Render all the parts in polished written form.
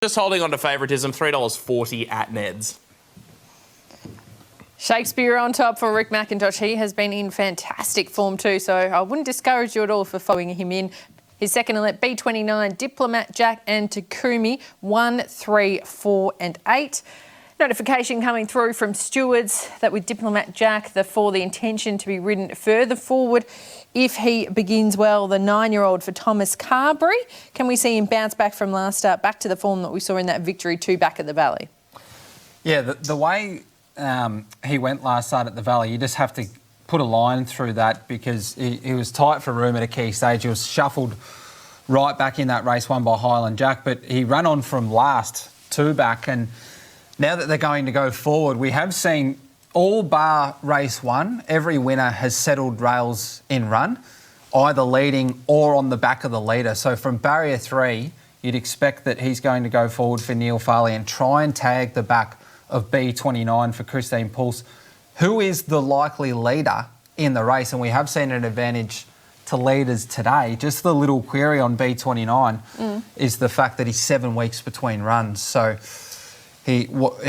Just holding on to favouritism, $3.40 at Ned's. Shakespeare on top for Rick McIntosh. He has been in fantastic form too, so I wouldn't discourage you at all for following him in. His second elect, B29, Diplomat, Jack and Takumi, 1, 3, 4 and 8. Notification coming through from stewards that with Diplomat Jack, the intention to be ridden further forward if he begins well. The 9-year-old for Thomas Carberry. Can we see him bounce back from last start, back to the form that we saw in that victory 2 back at the Valley? Yeah, the way he went last start at the Valley, you just have to put a line through that because he was tight for room at a key stage. He was shuffled right back in that race won by Highland Jack, but he ran on from last 2 back, and now that they're going to go forward, we have seen all bar race 1, every winner has settled rails in run, either leading or on the back of the leader. So from barrier 3, you'd expect that he's going to go forward for Neil Farley and try and tag the back of B29 for Christine Pulse, who is the likely leader in the race. And we have seen an advantage to leaders today. Just the little query on B29 is the fact that he's 7 weeks between runs. So he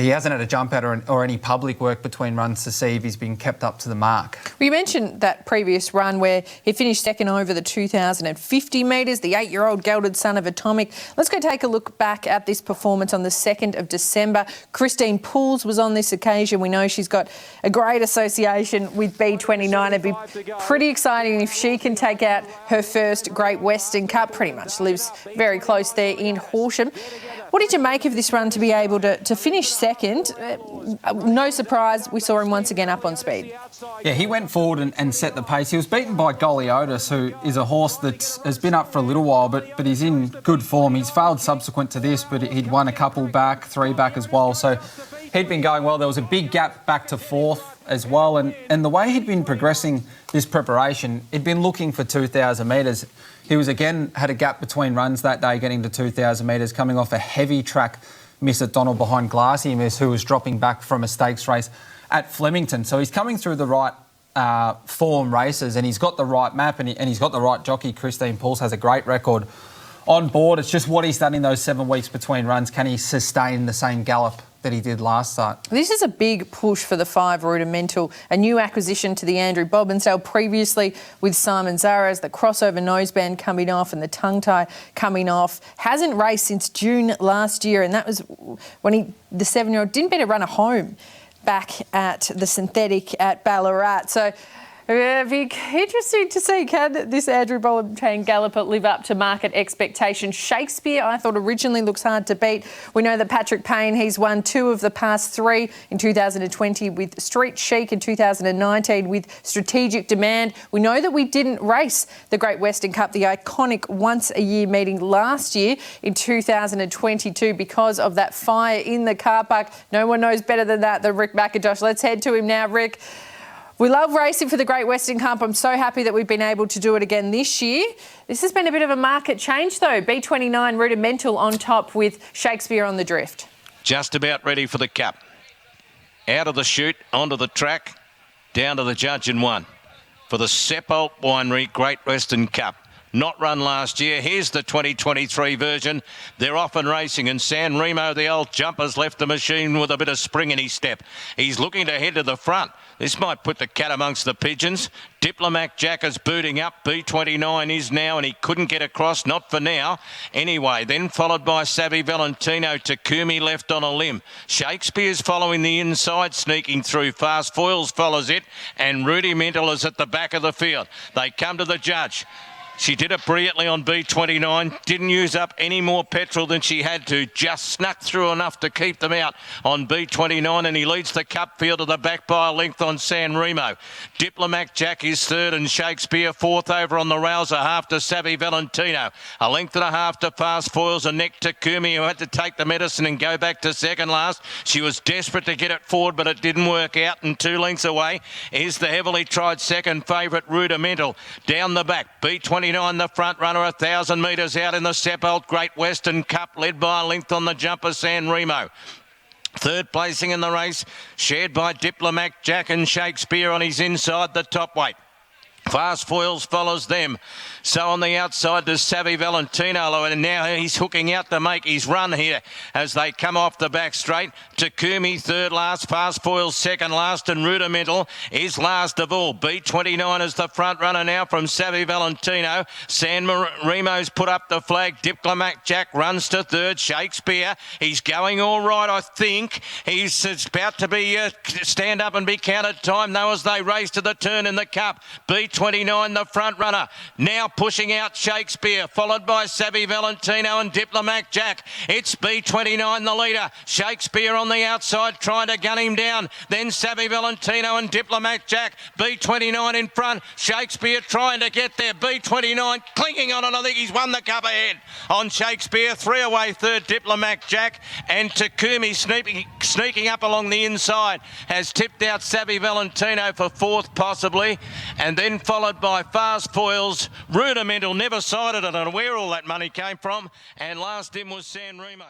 hasn't had a jump out or any public work between runs to see if he's been kept up to the mark. Well, you mentioned that previous run where he finished second over the 2,050 metres, the 8-year-old gelded son of Atomic. Let's go take a look back at this performance on the 2nd of December. Christine Pools was on this occasion. We know she's got a great association with B29. It'd be pretty exciting if she can take out her first Great Western Cup. Pretty much lives very close there in Horsham. What did you make of this run to be able to finish second? No surprise, we saw him once again up on speed. Yeah, he went forward and set the pace. He was beaten by Golly Otis, who is a horse that has been up for a little while, but he's in good form. He's failed subsequent to this, but he'd won a couple back, 3 back as well. So he'd been going well. There was a big gap back to 4th as well. And the way he'd been progressing this preparation, he'd been looking for 2,000 metres. He was again had a gap between runs that day, getting to 2,000 metres, coming off a heavy track miss at Donald behind Glassy Miss, who was dropping back from a stakes race at Flemington. So he's coming through the right form races, and he's got the right map, and he's got the right jockey. Christine Pulse has a great record on board. It's just what he's done in those 7 weeks between runs. Can he sustain the same gallop that he did last start? This is a big push for the 5 Rudimental, a new acquisition to the Andrew Bobbensdale, previously with Simon Zaraz, the crossover noseband coming off and the tongue tie coming off. Hasn't raced since June last year, and that was when the 7-year-old didn't better run a home back at the synthetic at Ballarat. So it'd be interesting to see, can this Andrew Bollington galloper live up to market expectations? Shakespeare, I thought originally looks hard to beat. We know that Patrick Payne, he's won 2 of the past 3 in 2020 with Street Chic, in 2019 with Strategic Demand. We know that we didn't race the Great Western Cup, the iconic once-a-year meeting last year in 2022 because of that fire in the car park. No one knows better than that than Rick McIntosh. Let's head to him now, Rick. We love racing for the Great Western Cup. I'm so happy that we've been able to do it again this year. This has been a bit of a market change though. B29 Rudimental on top with Shakespeare on the drift. Just about ready for the Cup. Out of the chute, onto the track, down to the judge and 1. For the Sepult Winery Great Western Cup. Not run last year. Here's the 2023 version. They're off and racing, and San Remo, the old jumper's left the machine with a bit of spring in his step. He's looking to head to the front. This might put the cat amongst the pigeons. Diplomat Jack is booting up. B29 is now, and he couldn't get across, not for now. Anyway, then followed by Savvy Valentino. Takumi left on a limb. Shakespeare's following the inside, sneaking through. Fast Foils follows it, and Rudimental is at the back of the field. They come to the judge. She did it brilliantly on B29, didn't use up any more petrol than she had to, just snuck through enough to keep them out on B29, and he leads the Cup field to the back by a length on San Remo. Diplomat Jack is 3rd and Shakespeare 4th over on the rails, a half to Savvy Valentino. A length and a half to Fast Foils, and neck to Kumi, who had to take the medicine and go back to second last. She was desperate to get it forward, but it didn't work out, and 2 lengths away is the heavily tried second favourite Rudimental. Down the back, B29 the front runner, 1,000 metres out in the Sepult Great Western Cup, led by a length on the jumper San Remo. 3rd placing in the race, shared by Diplomat Jack and Shakespeare on his inside, the top weight. Fast Foils follows them. So on the outside to Savvy Valentino, and now he's hooking out to make his run here as they come off the back straight. Takumi third last, Fast Foils second last, and Rudimental is last of all. B29 is the front runner now from Savvy Valentino. San Marino's put up the flag. Diplomat Jack runs to third. Shakespeare, he's going all right, I think. He's about to be stand up and be counted time though as they race to the turn in the cup. B29 the front runner, now pushing out Shakespeare, followed by Savvy Valentino and Diplomat Jack. It's B29 the leader, Shakespeare on the outside trying to gun him down, then Savvy Valentino and Diplomat Jack. B29 in front, Shakespeare trying to get there, B29 clinging on it. I think he's won the cup ahead on Shakespeare. 3 away third, Diplomat Jack, and Takumi sneaking up along the inside has tipped out Savvy Valentino for fourth possibly, and then followed by Fast Foils. Rudimental never sided. I don't know where all that money came from, and last in was San Remo.